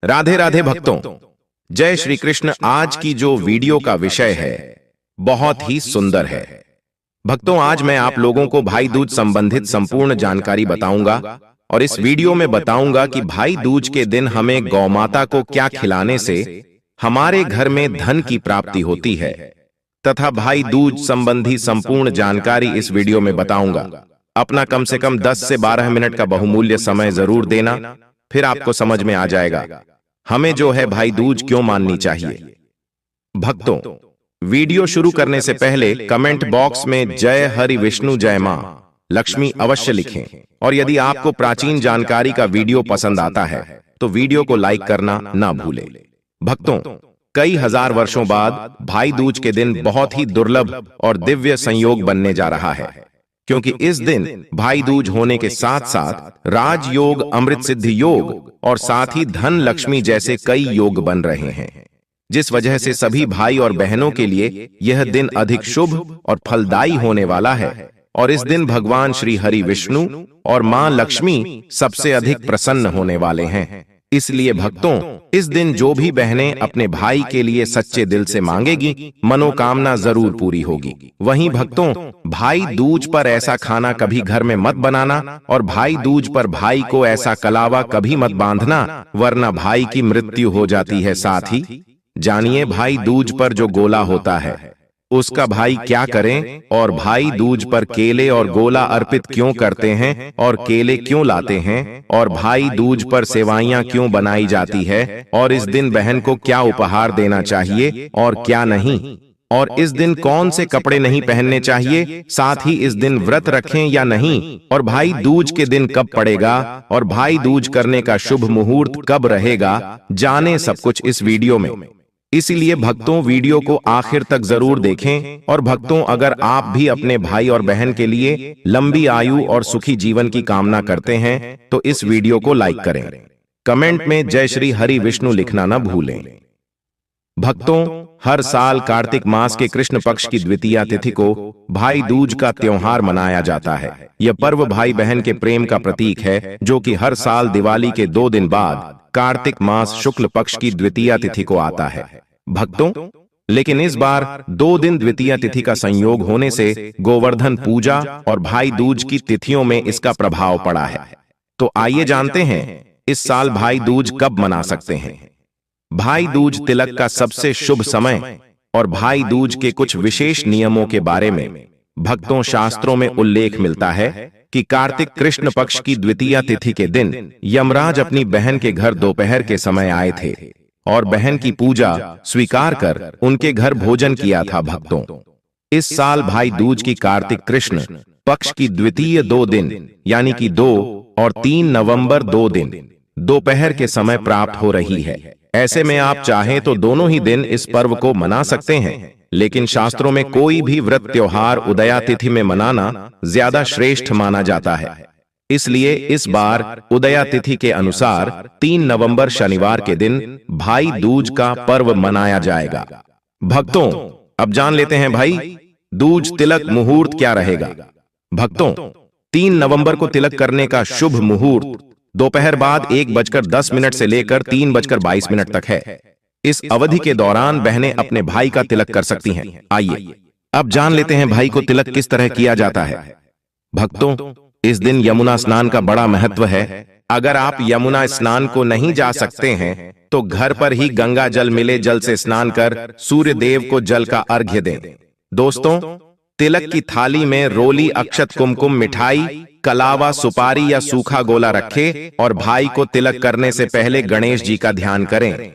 राधे राधे भक्तों, जय श्री कृष्ण। आज की जो वीडियो का विषय है बहुत ही सुंदर है। भक्तों, आज मैं आप लोगों को भाई दूज संबंधित संपूर्ण जानकारी बताऊंगा और इस वीडियो में बताऊंगा कि भाई दूज के दिन हमें गौ माता को क्या खिलाने से हमारे घर में धन की प्राप्ति होती है तथा भाई दूज संबंधी संपूर्ण जानकारी इस वीडियो में बताऊंगा। अपना कम से कम 10 से 12 मिनट का बहुमूल्य समय जरूर देना, फिर आपको समझ में आ जाएगा हमें जो है भाई दूज क्यों माननी चाहिए। भक्तों, वीडियो शुरू करने से पहले कमेंट बॉक्स में जय हरि विष्णु जय मां लक्ष्मी अवश्य लिखें और यदि आपको प्राचीन जानकारी का वीडियो पसंद आता है तो वीडियो को लाइक करना ना भूलें। भक्तों, कई हजार वर्षों बाद भाई दूज के दिन बहुत ही दुर्लभ और दिव्य संयोग बनने जा रहा है, क्योंकि इस दिन भाई दूज होने के साथ साथ राजयोग, अमृत सिद्धि योग और साथ ही धन लक्ष्मी जैसे कई योग बन रहे हैं, जिस वजह से सभी भाई और बहनों के लिए यह दिन अधिक शुभ और फलदायी होने वाला है। और इस दिन भगवान श्री हरि विष्णु और मां लक्ष्मी सबसे अधिक प्रसन्न होने वाले हैं। इसलिए भक्तों, इस दिन जो भी बहनें अपने भाई के लिए सच्चे दिल से मांगेगी, मनोकामना जरूर पूरी होगी। वहीं भक्तों, भाई दूज पर ऐसा खाना कभी घर में मत बनाना और भाई दूज पर भाई को ऐसा कलावा कभी मत बांधना, वरना भाई की मृत्यु हो जाती है। साथ ही जानिए भाई दूज पर जो गोला होता है उसका भाई क्या करें और भाई दूज पर केले और गोला अर्पित क्यों करते हैं और केले क्यों लाते हैं और भाई दूज पर सेवाइयां क्यों बनाई जाती है और इस दिन बहन को क्या उपहार देना चाहिए और क्या नहीं, और इस दिन कौन से कपड़े नहीं पहनने चाहिए, साथ ही इस दिन व्रत रखें या नहीं, और भाई दूज के दिन कब पड़ेगा और भाई दूज करने का शुभ मुहूर्त कब रहेगा, जाने सब कुछ इस वीडियो में। इसीलिए भक्तों, वीडियो को आखिर तक जरूर देखें। और भक्तों, अगर आप भी अपने भाई और बहन के लिए लंबी आयु और सुखी जीवन की कामना करते हैं तो इस वीडियो को लाइक करें। कमेंट में जय श्री हरि विष्णु लिखना न भूलें। भक्तों, हर साल कार्तिक मास के कृष्ण पक्ष की द्वितीया तिथि को भाई दूज का त्योहार मनाया जाता है। यह पर्व भाई बहन के प्रेम का प्रतीक है, जो कि हर साल दिवाली के 2 दिन बाद कार्तिक मास शुक्ल पक्ष की द्वितीया तिथि को आता है। भक्तों, लेकिन इस बार 2 दिन द्वितीया तिथि का संयोग होने से गोवर्धन पूजा और भाई दूज की तिथियों में इसका प्रभाव पड़ा है। तो आइए जानते हैं इस साल भाई दूज कब मना सकते हैं। भाई दूज तिलक का सबसे शुभ समय और भाई दूज के कुछ विशेष नियमों के बारे में भक्तों, शास्त्रों में उल्लेख मिलता है कि कार्तिक कृष्ण पक्ष की द्वितीया तिथि के दिन यमराज अपनी बहन के घर दोपहर के समय आए थे और बहन की पूजा स्वीकार कर उनके घर भोजन किया था। भक्तों, इस साल भाई दूज की कार्तिक कृष्ण पक्ष की द्वितीय 2 दिन यानी कि 2 और 3 नवंबर 2 दिन दोपहर के समय प्राप्त हो रही है। ऐसे में आप चाहें तो दोनों ही दिन इस पर्व को मना सकते हैं, लेकिन शास्त्रों में कोई भी व्रत त्योहार उदया तिथि में मनाना ज्यादा श्रेष्ठ माना जाता है। इसलिए इस बार उदया तिथि के अनुसार 3 नवंबर शनिवार के दिन भाई दूज का पर्व मनाया जाएगा। भक्तों, अब जान लेते हैं भाई दूज तिलक मुहूर्त क्या रहेगा। भक्तों, 3 नवंबर को तिलक करने का शुभ मुहूर्त दोपहर बाद 1:10 से लेकर 3:22 तक है। इस अवधि के दौरान बहनें अपने भाई का तिलक कर सकती हैं। आइए अब जान लेते हैं भाई को तिलक किस तरह किया जाता है। भक्तों, इस दिन यमुना स्नान का बड़ा महत्व है। अगर आप यमुना स्नान को नहीं जा सकते हैं तो घर पर ही गंगा जल मिले जल से स्नान कर सूर्य देव को जल का अर्घ्य दें। दोस्तों, तिलक की थाली में रोली, अक्षत, कुमकुम, मिठाई, कलावा, सुपारी या सूखा गोला रखें और भाई को तिलक करने से पहले गणेश जी का ध्यान करें।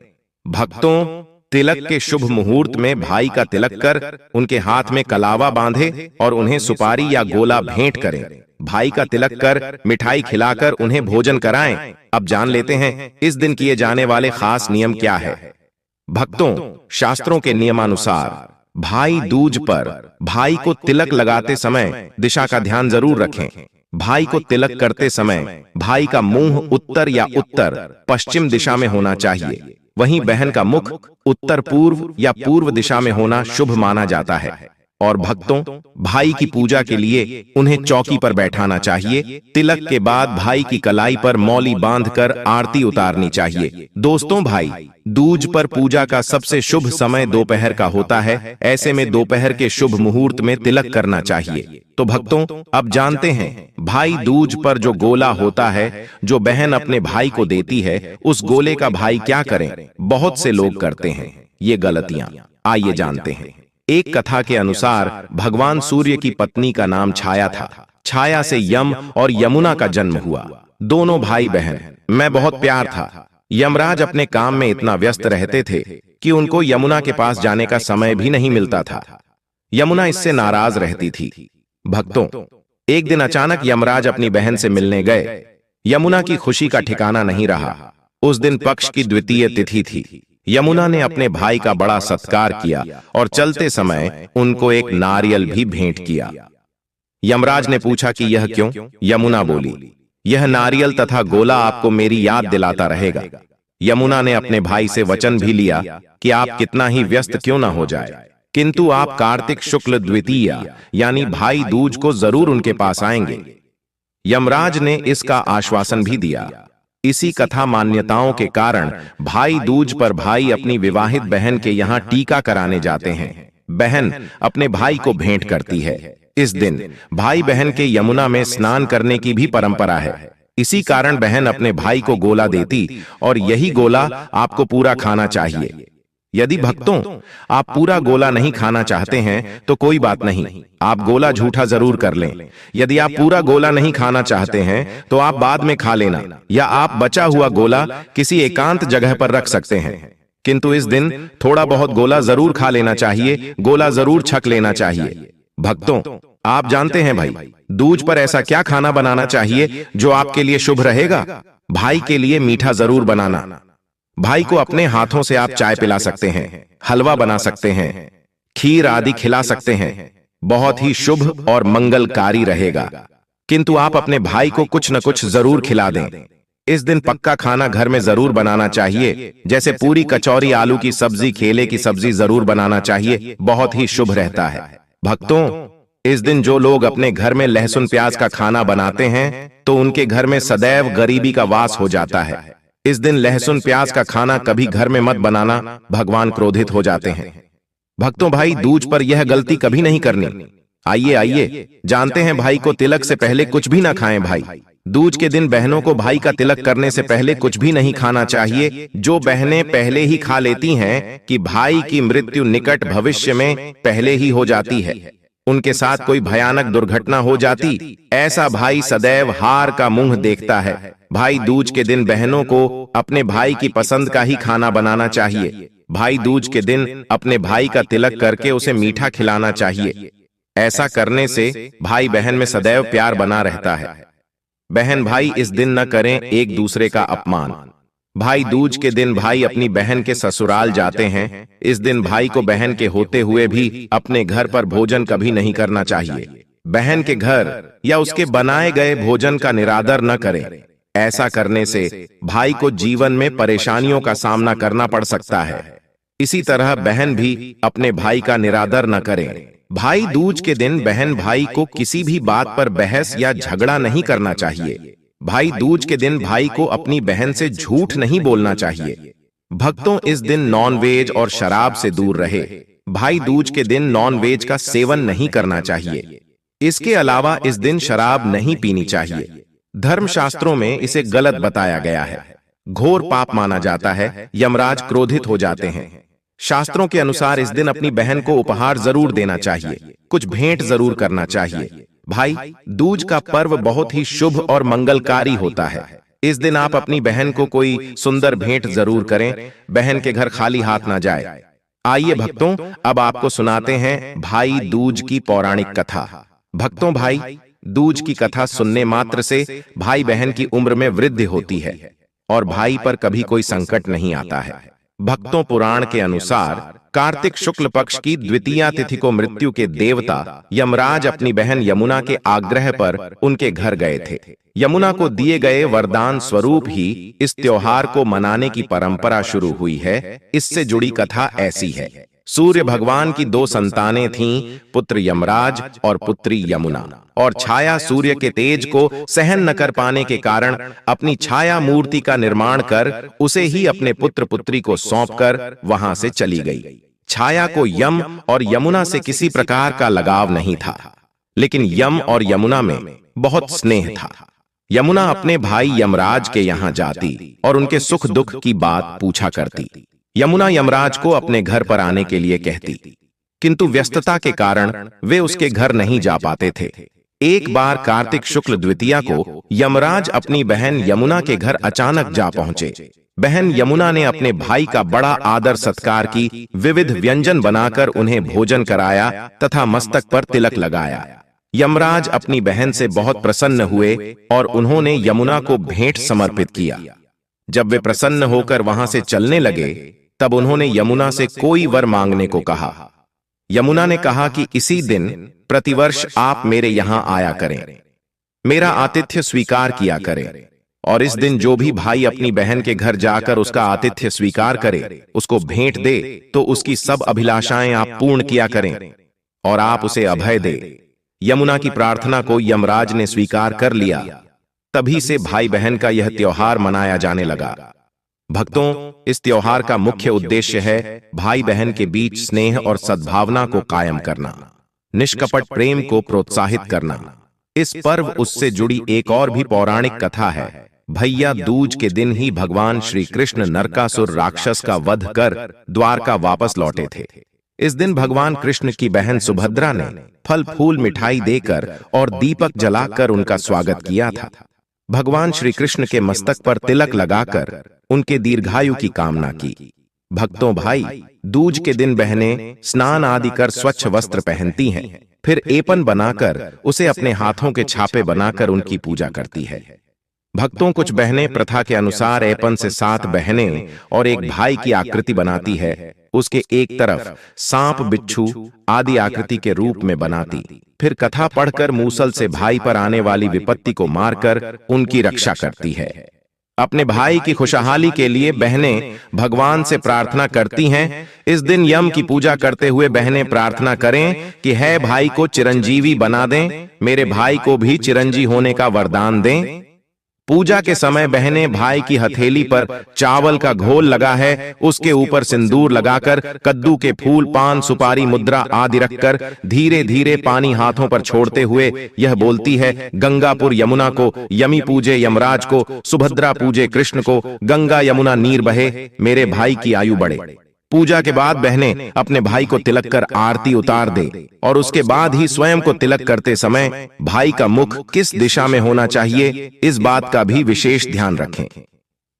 भक्तों, तिलक के शुभ मुहूर्त में भाई का तिलक कर उनके हाथ में कलावा बांधे और उन्हें सुपारी या गोला भेंट करें। भाई का तिलक कर मिठाई खिलाकर उन्हें भोजन कराएं। अब जान लेते हैं इस दिन किए जाने वाले खास नियम क्या है। भक्तों, शास्त्रों के नियमानुसार भाई दूज पर भाई को तिलक लगाते समय दिशा का ध्यान जरूर रखें। भाई को तिलक करते समय भाई का मुंह उत्तर या उत्तर पश्चिम दिशा में होना चाहिए। वहीं बहन का मुख उत्तर पूर्व या पूर्व दिशा में होना शुभ माना जाता है। और भक्तों, भाई की पूजा के लिए उन्हें चौकी पर बैठाना चाहिए। तिलक के बाद भाई की कलाई पर मौली बांधकर आरती उतारनी चाहिए। दोस्तों भाई दूज पर पूजा का सबसे शुभ समय दोपहर का होता है। ऐसे में दोपहर के शुभ मुहूर्त में तिलक करना चाहिए। तो भक्तों, अब जानते हैं भाई दूज पर जो गोला होता है, जो बहन अपने भाई को देती है, उस गोले का भाई क्या करें? बहुत से लोग करते हैं ये गलतियां। आइए जानते हैं। एक कथा के अनुसार भगवान सूर्य की पत्नी का नाम छाया था। छाया से यम और यमुना का जन्म हुआ। दोनों भाई बहन में बहुत प्यार था। यमराज अपने काम में इतना व्यस्त रहते थे कि उनको यमुना के पास जाने का समय भी नहीं मिलता था। यमुना इससे नाराज रहती थी। भक्तों, एक दिन अचानक यमराज अपनी बहन से मिलने गए। यमुना की खुशी का ठिकाना नहीं रहा। उस दिन पक्ष की द्वितीय तिथि थी। यमुना ने अपने भाई का बड़ा सत्कार किया और चलते समय उनको एक नारियल भी भेंट किया। यमराज ने पूछा कि यह क्यों? यमुना बोली, यह नारियल तथा गोला आपको मेरी याद दिलाता रहेगा। यमुना ने अपने भाई से वचन भी लिया कि आप कितना ही व्यस्त क्यों ना हो जाए, किंतु आप कार्तिक शुक्ल द्वितीया यानी भाई दूज को जरूर उनके पास आएंगे। यमराज ने इसका आश्वासन भी दिया। इसी कथा मान्यताओं के कारण भाई दूज पर भाई अपनी विवाहित बहन के यहाँ टीका कराने जाते हैं। बहन अपने भाई को भेंट करती है। इस दिन भाई बहन के यमुना में स्नान करने की भी परंपरा है। इसी कारण बहन अपने भाई को गोला देती और यही गोला आपको पूरा खाना चाहिए। यदि भक्तों आप पूरा गोला नहीं खाना चाहते हैं तो कोई बात नहीं, आप गोला झूठा जरूर कर लें। यदि आप पूरा गोला नहीं खाना चाहते हैं तो आप बाद में खा लेना, या आप बचा हुआ गोला किसी एकांत जगह पर रख सकते हैं। किंतु इस दिन थोड़ा बहुत गोला जरूर खा लेना चाहिए, गोला जरूर छक लेना चाहिए। भक्तों, आप जानते हैं भाई दूज पर ऐसा क्या खाना बनाना चाहिए जो आपके लिए शुभ रहेगा? भाई के लिए मीठा जरूर बनाना। भाई को अपने हाथों से आप चाय पिला सकते हैं, हलवा बना सकते हैं, खीर आदि खिला सकते हैं। बहुत ही शुभ और मंगलकारी रहेगा। किंतु आप अपने भाई को कुछ न कुछ जरूर खिला दें। इस दिन पक्का खाना घर में जरूर बनाना चाहिए, जैसे पूरी, कचौरी, आलू की सब्जी, केले की सब्जी जरूर बनाना चाहिए। बहुत ही शुभ रहता है। भक्तों, इस दिन जो लोग अपने घर में लहसुन प्याज का खाना बनाते हैं तो उनके घर में सदैव गरीबी का वास हो जाता है। इस दिन लहसुन प्याज का खाना कभी घर में मत बनाना, भगवान क्रोधित हो जाते हैं। भक्तों, भाई दूज पर यह गलती कभी नहीं करनी। आइए जानते हैं भाई को तिलक से पहले कुछ भी ना खाएं। भाई दूज के दिन बहनों को भाई का तिलक करने से पहले कुछ भी नहीं खाना चाहिए। जो बहनें पहले ही खा लेती हैं कि भाई की मृत्यु निकट भविष्य में पहले ही हो जाती है, उनके साथ कोई भयानक दुर्घटना हो जाती, ऐसा भाई सदैव हार का मुंह देखता है। भाई दूज के दिन बहनों को अपने भाई की पसंद का ही खाना बनाना चाहिए। भाई दूज के दिन अपने भाई का तिलक करके उसे मीठा खिलाना चाहिए। ऐसा करने से भाई बहन में सदैव प्यार बना रहता है। बहन भाई इस दिन न करें एक दूसरे का अपमान। भाई दूज के दिन भाई अपनी बहन के ससुराल जाते हैं। इस दिन भाई को बहन के होते हुए भी अपने घर पर भोजन कभी नहीं करना चाहिए। बहन के घर या उसके बनाए गए भोजन का निरादर न करें। ऐसा करने से भाई को जीवन में परेशानियों का सामना करना पड़ सकता है। इसी तरह बहन भी अपने भाई का निरादर न करें। भाई दूज के दिन बहन भाई को किसी भी बात पर बहस या झगड़ा नहीं करना चाहिए। भाई दूज के दिन भाई को अपनी बहन से झूठ नहीं बोलना चाहिए। भक्तों, इस दिन नॉनवेज और शराब से दूर रहे। भाई दूज के दिन नॉनवेज का सेवन नहीं करना चाहिए। इसके अलावा इस दिन शराब नहीं पीनी चाहिए। धर्मशास्त्रों में इसे गलत बताया गया है, घोर पाप माना जाता है। यमराज क्रोधित हो जाते हैं। शास्त्रों के अनुसार इस दिन अपनी बहन को उपहार जरूर देना चाहिए, कुछ भेंट जरूर करना चाहिए। भाई दूज का पर्व बहुत ही शुभ और मंगलकारी होता है। इस दिन आप अपनी बहन को कोई सुंदर भेंट जरूर करें। बहन के घर खाली हाथ ना जाए। आइए भक्तों, अब आपको सुनाते हैं भाई दूज की पौराणिक कथा। भक्तों, भाई दूज की कथा सुनने मात्र से भाई बहन की उम्र में वृद्धि होती है और भाई पर कभी कोई संकट नहीं आता है। भक्तों, पुराण के अनुसार कार्तिक शुक्ल पक्ष की द्वितीया तिथि को मृत्यु के देवता यमराज अपनी बहन यमुना के आग्रह पर उनके घर गए थे। यमुना को दिए गए वरदान स्वरूप ही इस त्योहार को मनाने की परंपरा शुरू हुई है। इससे जुड़ी कथा ऐसी है, सूर्य भगवान की दो संतानें थीं, पुत्र यमराज और पुत्री यमुना। और छाया सूर्य के तेज को सहन न कर पाने के कारण अपनी छाया मूर्ति का निर्माण कर उसे ही अपने पुत्र पुत्री को सौंपकर वहां से चली गई। छाया को यम और यमुना से किसी प्रकार का लगाव नहीं था, लेकिन यम और यमुना में बहुत स्नेह था। यमुना अपने भाई यमराज के यहाँ जाती और उनके सुख दुख की बात पूछा करती। यमुना यमराज को अपने घर पर आने के लिए कहती, किंतु व्यस्तता के कारण वे उसके घर नहीं जा पाते थे। एक बार कार्तिक शुक्ल द्वितीया को यमराज अपनी बहन यमुना के घर अचानक जा पहुंचे। बहन यमुना ने अपने भाई का बड़ा आदर सत्कार की, विविध व्यंजन बनाकर उन्हें भोजन कराया तथा मस्तक पर तिलक लगाया। यमराज अपनी बहन से बहुत प्रसन्न हुए और उन्होंने यमुना को भेंट समर्पित किया। जब वे प्रसन्न होकर वहां से चलने लगे, तब उन्होंने यमुना से कोई वर मांगने को कहा। यमुना ने कहा कि इसी दिन प्रतिवर्ष आप मेरे यहां आया करें, मेरा आतिथ्य स्वीकार किया करें, और इस दिन जो भी भाई अपनी बहन के घर जाकर उसका आतिथ्य स्वीकार करे, उसको भेंट दे, तो उसकी सब अभिलाषाएं आप पूर्ण किया करें और आप उसे अभय दे। यमुना की प्रार्थना को यमराज ने स्वीकार कर लिया। तभी से भाई बहन का यह त्योहार मनाया जाने लगा। भक्तों, इस त्योहार का मुख्य उद्देश्य है भाई बहन के बीच स्नेह और सद्भावना को कायम करना, निष्कपट प्रेम को प्रोत्साहित करना। इस पर्व उससे जुड़ी एक और भी पौराणिक कथा है। भैया दूज के दिन ही भगवान श्री कृष्ण नरकासुर राक्षस का वध कर द्वारका वापस लौटे थे। इस दिन भगवान कृष्ण की बहन सुभद्रा ने फल फूल मिठाई देकर और दीपक जलाकर उनका स्वागत किया था। भगवान श्री कृष्ण के मस्तक पर तिलक लगाकर उनके दीर्घायु की कामना की। भक्तों, भाई दूज के दिन बहनें स्नान आदि कर स्वच्छ वस्त्र पहनती हैं, फिर एपन बनाकर उसे अपने हाथों के छापे बनाकर उनकी पूजा करती है। भक्तों, कुछ बहनें प्रथा के अनुसार एपन से 7 बहनें और एक भाई की आकृति बनाती है। उसके एक तरफ सांप, बिच्छू आदि आकृति के रूप में बनाती, फिर कथा पढ़कर मूसल से भाई पर आने वाली विपत्ति को मारकर उनकी रक्षा करती है। अपने भाई की खुशहाली के लिए बहनें भगवान से प्रार्थना करती हैं। इस दिन यम की पूजा करते हुए बहनें प्रार्थना करें कि है भाई को चिरंजीवी बना दें, मेरे भाई को भी चिरंजी होने का वरदान दें। पूजा के समय बहनें भाई की हथेली पर चावल का घोल लगा है, उसके ऊपर सिंदूर लगाकर कद्दू के फूल, पान, सुपारी, मुद्रा आदि रखकर धीरे धीरे पानी हाथों पर छोड़ते हुए यह बोलती है, गंगापुर यमुना को, यमी पूजे यमराज को, सुभद्रा पूजे कृष्ण को, गंगा यमुना नीर बहे, मेरे भाई की आयु बढ़े। पूजा के बाद बहनें अपने भाई को तिलक कर आरती उतार दे और उसके बाद ही स्वयं को तिलक करते समय भाई का मुख किस दिशा में होना चाहिए, इस बात का भी विशेष ध्यान रखें।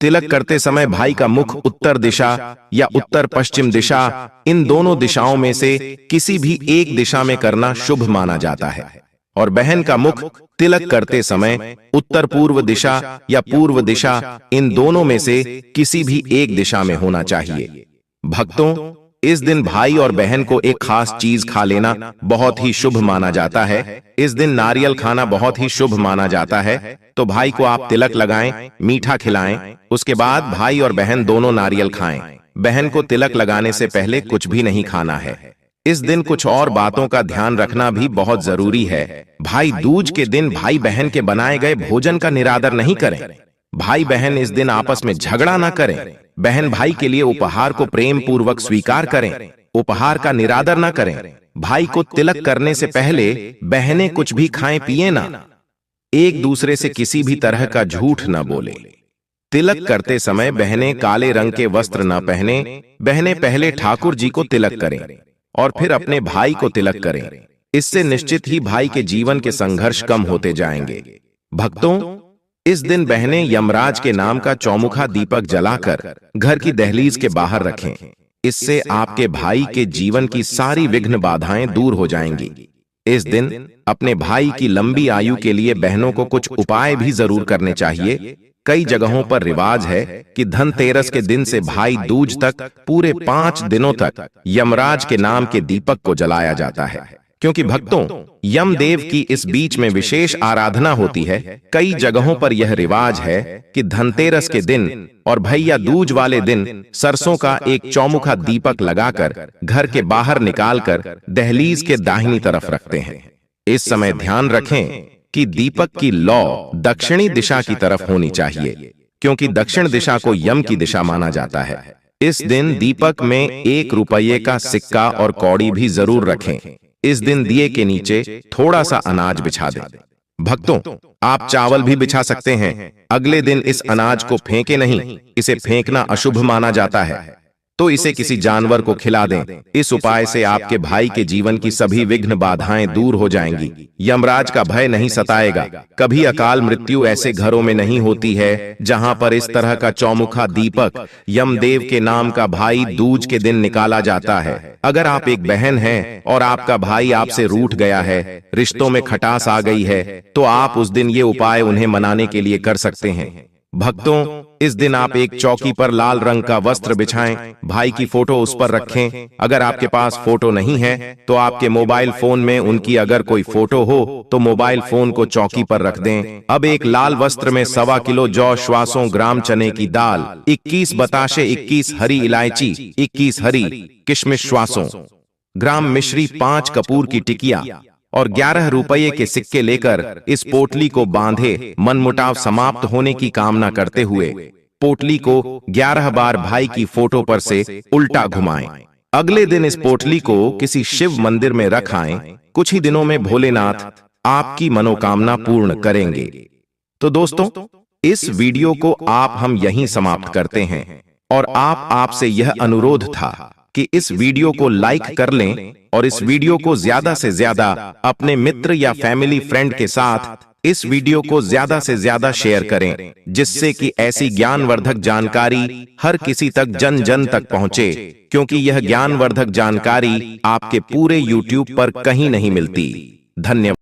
तिलक करते समय भाई का मुख उत्तर दिशा या उत्तर पश्चिम दिशा, इन दोनों दिशाओं में से किसी भी एक दिशा में करना शुभ माना जाता है। और बहन का मुख तिलक करते समय उत्तर पूर्व दिशा या पूर्व दिशा, इन दोनों में से किसी भी एक दिशा में होना चाहिए। भक्तों, इस दिन भाई और बहन को एक खास चीज खा लेना बहुत ही शुभ माना जाता है। इस दिन नारियल खाना बहुत ही शुभ माना जाता है। तो भाई को आप तिलक लगाएं, मीठा खिलाएं, उसके बाद भाई और बहन दोनों नारियल खाएं। बहन को तिलक लगाने से पहले कुछ भी नहीं खाना है। इस दिन कुछ और बातों का ध्यान रखना भी बहुत जरूरी है। भाई दूज के दिन भाई बहन के बनाए गए भोजन का निरादर नहीं करें। भाई बहन इस दिन आपस में झगड़ा ना करें। बहन भाई के लिए उपहार को प्रेम पूर्वक स्वीकार करें, उपहार का निरादर ना करें। भाई को तिलक करने से पहले बहनें कुछ भी खाएं पिए ना। एक दूसरे से किसी भी तरह का झूठ न बोले। तिलक करते समय बहनें काले रंग के वस्त्र न पहने। बहनें पहले ठाकुर जी को तिलक करें और फिर अपने भाई को तिलक करें। इससे निश्चित ही भाई के जीवन के संघर्ष कम होते जाएंगे। भक्तों, इस दिन बहनें यमराज के नाम का चौमुखा दीपक जलाकर घर की दहलीज के बाहर रखें। इससे आपके भाई के जीवन की सारी विघ्न बाधाएं दूर हो जाएंगी। इस दिन अपने भाई की लंबी आयु के लिए बहनों को कुछ उपाय भी जरूर करने चाहिए। कई जगहों पर रिवाज है कि धनतेरस के दिन से भाई दूज तक पूरे 5 दिनों तक यमराज के नाम के दीपक को जलाया जाता है। क्योंकि भक्तों, यमदेव की इस बीच में विशेष आराधना होती है। कई जगहों पर यह रिवाज है कि धनतेरस के दिन और भैया दूज वाले दिन सरसों का एक चौमुखा दीपक लगाकर घर के बाहर निकालकर दहलीज के दाहिनी तरफ रखते हैं। इस समय ध्यान रखें कि दीपक की लौ दक्षिणी दिशा की तरफ होनी चाहिए, क्योंकि दक्षिण दिशा को यम की दिशा माना जाता है। इस दिन दीपक में 1 रुपये का सिक्का और कौड़ी भी जरूर रखें। इस दिन दिए के नीचे थोड़ा सा अनाज बिछा दें। भक्तों, आप चावल भी बिछा सकते हैं। अगले दिन इस अनाज को फेंके नहीं, इसे फेंकना अशुभ माना जाता है, तो इसे किसी जानवर को खिला दें। इस उपाय से आपके भाई के जीवन की सभी विघ्न बाधाएं दूर हो जाएंगी। यमराज का भय नहीं सताएगा। कभी अकाल मृत्यु ऐसे घरों में नहीं होती है जहां पर इस तरह का चौमुखा दीपक यमदेव के नाम का भाई दूज के दिन निकाला जाता है। अगर आप एक बहन हैं और आपका भाई आपसे रूठ गया है, रिश्तों में खटास आ गई है, तो आप उस दिन ये उपाय उन्हें मनाने के लिए कर सकते हैं। भक्तों, इस दिन आप एक चौकी पर लाल रंग का वस्त्र बिछाएं, भाई की फोटो उस पर रखें। अगर आपके पास फोटो नहीं है तो आपके मोबाइल फोन में उनकी अगर कोई फोटो हो तो मोबाइल फोन को चौकी पर रख दें। अब एक लाल वस्त्र में 1.25 किलो जौ, श्वासों ग्राम चने की दाल, 21 बताशे, 21 हरी इलायची, 21 हरी किशमिश श्वासों ग्राम मिश्री, 5 कपूर की टिकिया और 11 रुपये के सिक्के लेकर इस पोटली को बांधे मनमुटाव समाप्त होने की कामना करते हुए पोटली को 11 बार भाई की फोटो पर से उल्टा घुमाएं। अगले दिन इस पोटली को किसी शिव मंदिर में रख आएं। कुछ ही दिनों में भोलेनाथ आपकी मनोकामना पूर्ण करेंगे। तो दोस्तों, इस वीडियो को हम यहीं समाप्त करते हैं और आपसे यह अनुरोध था कि इस वीडियो को लाइक कर लें और इस वीडियो को ज्यादा से ज्यादा अपने मित्र या फैमिली फ्रेंड के साथ इस वीडियो को ज्यादा से ज्यादा शेयर करें, जिससे कि ऐसी ज्ञानवर्धक जानकारी हर किसी तक जन जन तक पहुंचे, क्योंकि यह ज्ञानवर्धक जानकारी आपके पूरे YouTube पर कहीं नहीं मिलती। धन्यवाद।